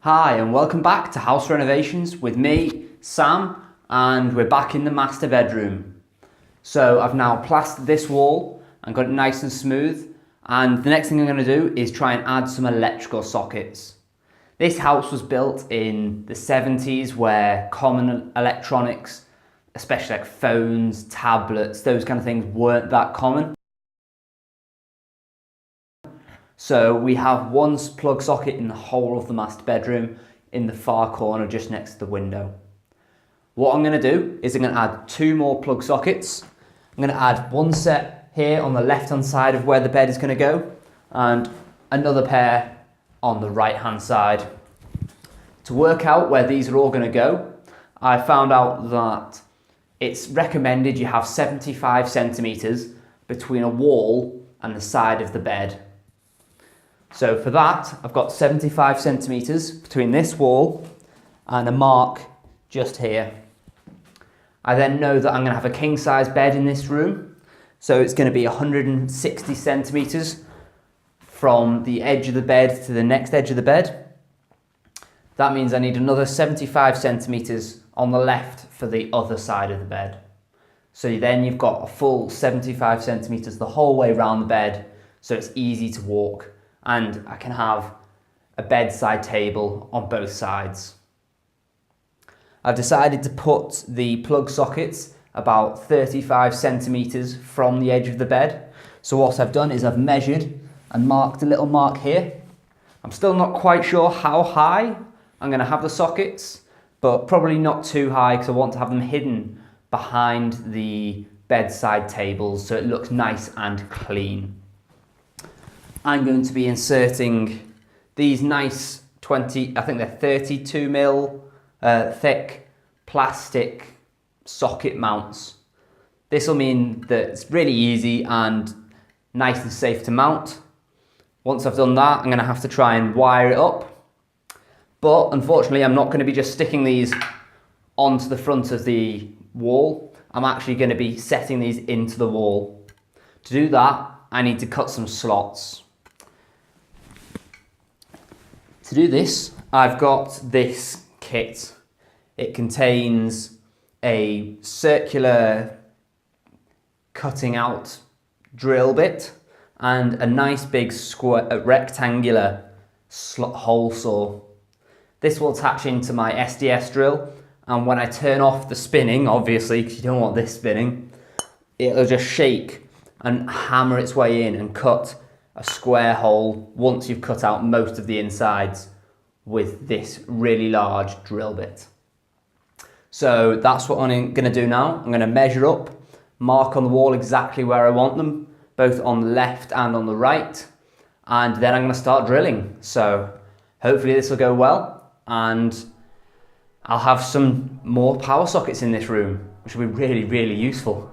Hi and welcome back to House Renovations with me, Sam, and we're back in the master bedroom. So I've now plastered this wall and got it nice and smooth, and the next thing I'm going to do is try and add some electrical sockets. This house was built in the 70s where common electronics, especially like phones, tablets, those kind of things weren't that common. So we have one plug socket in the whole of the master bedroom in the far corner just next to the window. What I'm going to do is I'm going to add two more plug sockets. I'm going to add one set here on the left hand side of where the bed is going to go and another pair on the right hand side. To work out where these are all going to go, I found out that it's recommended you have 75 centimeters between a wall and the side of the bed. So for that, I've got 75 centimeters between this wall and a mark just here. I then know that I'm going to have a king size bed in this room. So it's going to be 160 centimeters from the edge of the bed to the next edge of the bed. That means I need another 75 centimeters on the left for the other side of the bed. So then you've got a full 75 centimeters the whole way around the bed, so it's easy to walk. And I can have a bedside table on both sides. I've decided to put the plug sockets about 35 centimeters from the edge of the bed. So what I've done is I've measured and marked a little mark here. I'm still not quite sure how high I'm going to have the sockets, but probably not too high because I want to have them hidden behind the bedside tables so it looks nice and clean. I'm going to be inserting these nice 32 mil thick plastic socket mounts. This will mean that it's really easy and nice and safe to mount. Once I've done that, I'm going to have to try and wire it up. But unfortunately, I'm not going to be just sticking these onto the front of the wall. I'm actually going to be setting these into the wall. To do that, I need to cut some slots. To do this, I've got this kit. It contains a circular cutting out drill bit and a nice big rectangular hole saw. This will attach into my SDS drill, and when I turn off the spinning, obviously, because you don't want this spinning, it'll just shake and hammer its way in and cut a square hole once you've cut out most of the insides with this really large drill bit. So that's what I'm going to do now. I'm going to measure up, mark on the wall exactly where I want them, both on the left and on the right, and then I'm going to start drilling. So hopefully this will go well, and I'll have some more power sockets in this room, which will be really, really useful.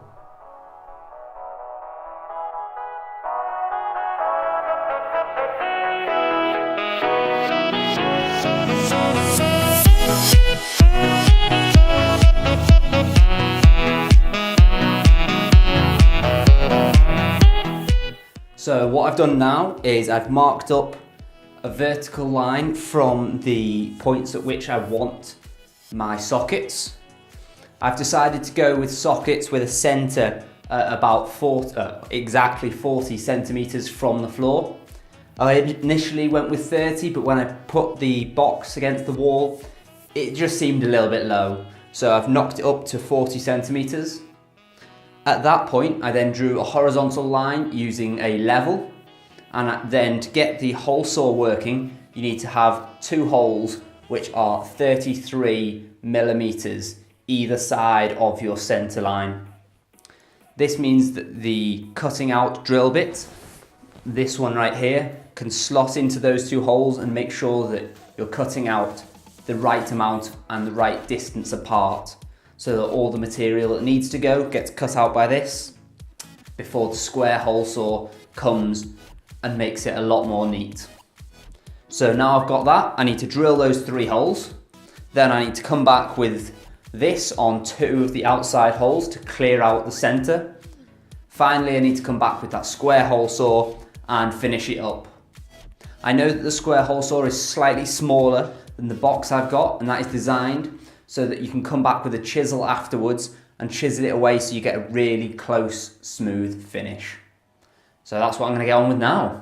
So what I've done now is I've marked up a vertical line from the points at which I want my sockets. I've decided to go with sockets with a centre about exactly 40 centimetres from the floor. I initially went with 30, but when I put the box against the wall, it just seemed a little bit low. So I've knocked it up to 40 centimetres. At that point, I then drew a horizontal line using a level, and then to get the hole saw working, you need to have two holes which are 33 millimeters either side of your center line. This means that the cutting out drill bit, this one right here, can slot into those two holes and make sure that you're cutting out the right amount and the right distance apart, so that all the material that needs to go gets cut out by this before the square hole saw comes and makes it a lot more neat. So now I've got that, I need to drill those three holes. Then I need to come back with this on two of the outside holes to clear out the center. Finally, I need to come back with that square hole saw and finish it up. I know that the square hole saw is slightly smaller than the box I've got, and that is designed so that you can come back with a chisel afterwards and chisel it away so you get a really close, smooth finish. So that's what I'm going to get on with now.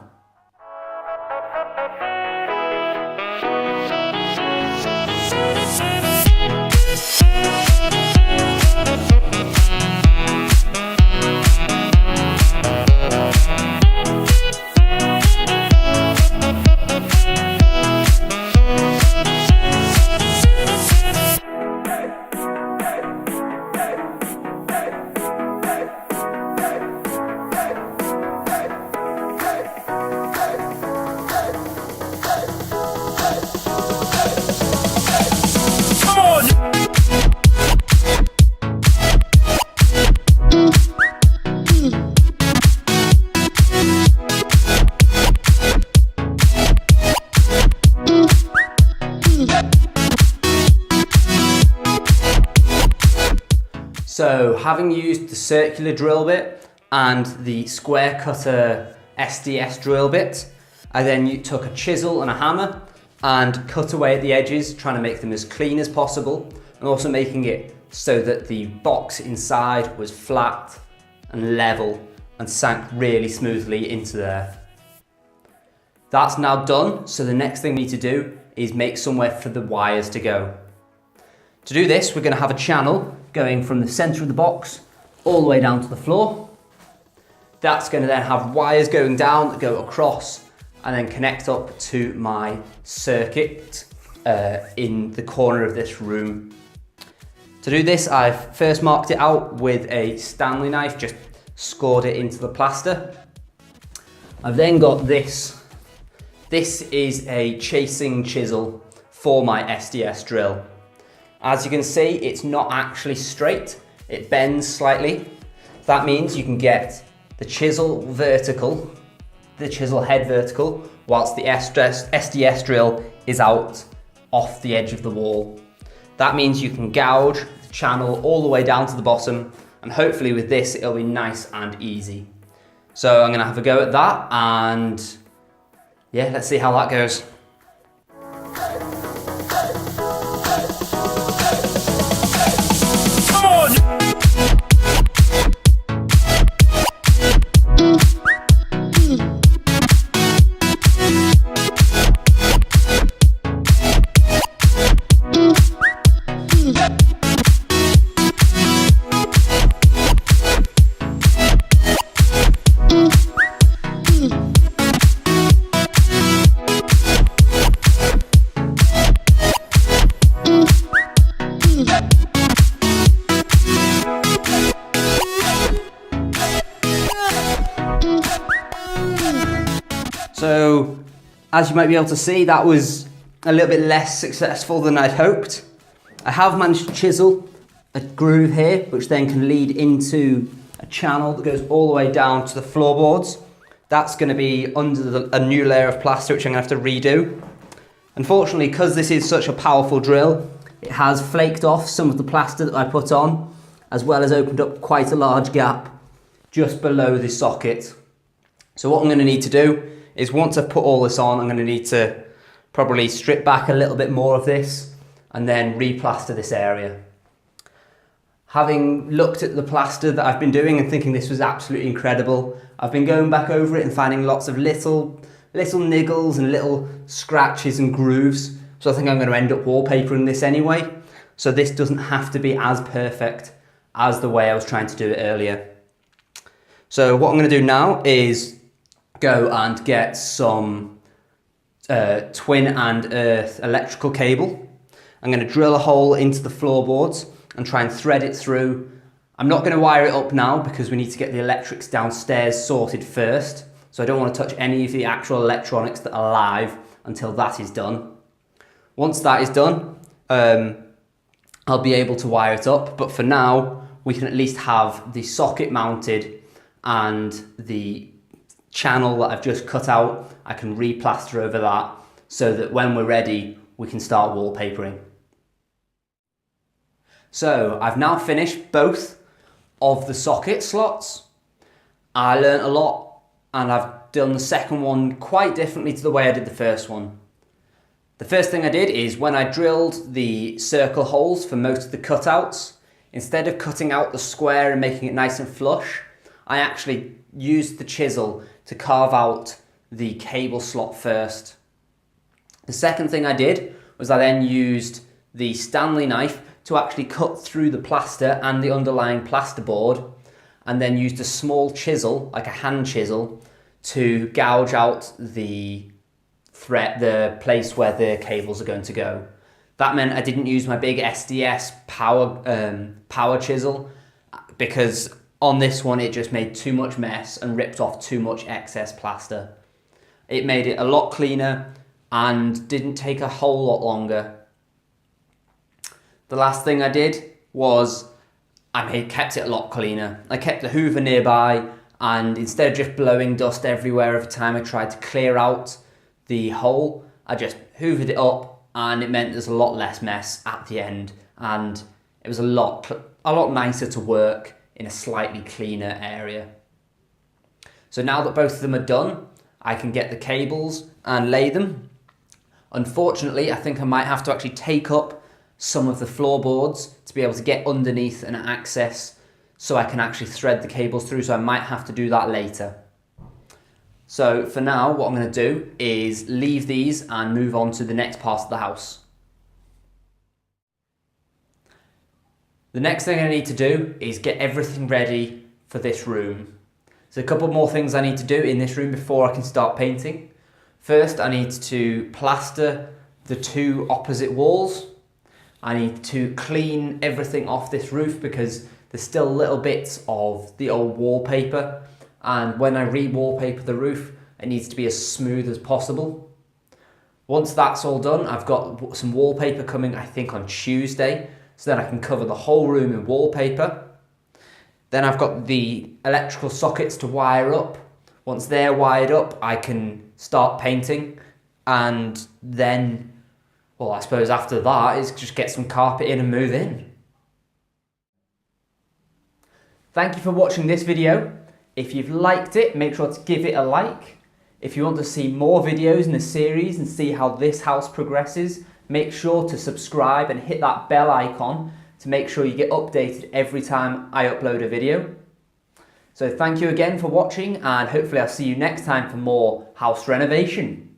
So having used the circular drill bit and the square cutter SDS drill bit, I then took a chisel and a hammer and cut away at the edges, trying to make them as clean as possible, and also making it so that the box inside was flat and level and sank really smoothly into there. That's now done, so the next thing we need to do is make somewhere for the wires to go. To do this, we're going to have a channel going from the center of the box all the way down to the floor. That's going to then have wires going down that go across and then connect up to my circuit in the corner of this room. To do this, I've first marked it out with a Stanley knife, just scored it into the plaster. I've then got this. This is a chasing chisel for my SDS drill. As you can see, it's not actually straight, it bends slightly. That means you can get the chisel vertical, the chisel head vertical, whilst the SDS drill is out off the edge of the wall. That means you can gouge the channel all the way down to the bottom, and hopefully with this it'll be nice and easy. So I'm gonna have a go at that, and yeah, let's see how that goes. So, as you might be able to see, that was a little bit less successful than I'd hoped. I have managed to chisel a groove here, which then can lead into a channel that goes all the way down to the floorboards. That's going to be under a new layer of plaster, which I'm going to have to redo. Unfortunately, because this is such a powerful drill, it has flaked off some of the plaster that I put on, as well as opened up quite a large gap just below the socket. So what I'm going to need to do is, once I've put all this on, I'm going to need to probably strip back a little bit more of this and then replaster this area. Having looked at the plaster that I've been doing and thinking this was absolutely incredible, I've been going back over it and finding lots of little niggles and little scratches and grooves. So I think I'm going to end up wallpapering this anyway. So this doesn't have to be as perfect as the way I was trying to do it earlier. So what I'm going to do now is go and get some twin and earth electrical cable. I'm going to drill a hole into the floorboards and try and thread it through. I'm not going to wire it up now because we need to get the electrics downstairs sorted first. So I don't want to touch any of the actual electronics that are live until that is done. Once that is done, I'll be able to wire it up. But for now, we can at least have the socket mounted and the channel that I've just cut out, I can replaster over that so that when we're ready, we can start wallpapering. So I've now finished both of the socket slots. I learned a lot and I've done the second one quite differently to the way I did the first one. The first thing I did is when I drilled the circle holes for most of the cutouts, instead of cutting out the square and making it nice and flush, I actually used the chisel to carve out the cable slot first. The second thing I did was I then used the Stanley knife to actually cut through the plaster and the underlying plasterboard, and then used a small chisel, like a hand chisel, to gouge out the place where the cables are going to go. That meant I didn't use my big SDS power chisel, because on this one it just made too much mess and ripped off too much excess plaster. It made it a lot cleaner and didn't take a whole lot longer. The last thing I did was I kept it a lot cleaner. I kept the hoover nearby, and instead of just blowing dust everywhere every time I tried to clear out the hole, I just hoovered it up, and it meant there's a lot less mess at the end, and it was a lot nicer to work in a slightly cleaner area. So now that both of them are done, I can get the cables and lay them. Unfortunately, I think I might have to actually take up some of the floorboards to be able to get underneath and access so I can actually thread the cables through, so I might have to do that later. So for now, what I'm going to do is leave these and move on to the next part of the house. The next thing I need to do is get everything ready for this room. There's a couple more things I need to do in this room before I can start painting. First, I need to plaster the two opposite walls. I need to clean everything off this roof because there's still little bits of the old wallpaper, and when I re-wallpaper the roof, it needs to be as smooth as possible. Once that's all done, I've got some wallpaper coming, I think on Tuesday, so then I can cover the whole room in wallpaper. Then I've got the electrical sockets to wire up. Once they're wired up, I can start painting, and then, well, I suppose after that is just get some carpet in and move in. Thank you for watching this video. If you've liked it, make sure to give it a like. If you want to see more videos in the series and see how this house progresses, make sure to subscribe and hit that bell icon to make sure you get updated every time I upload a video. So thank you again for watching, and hopefully I'll see you next time for more house renovation.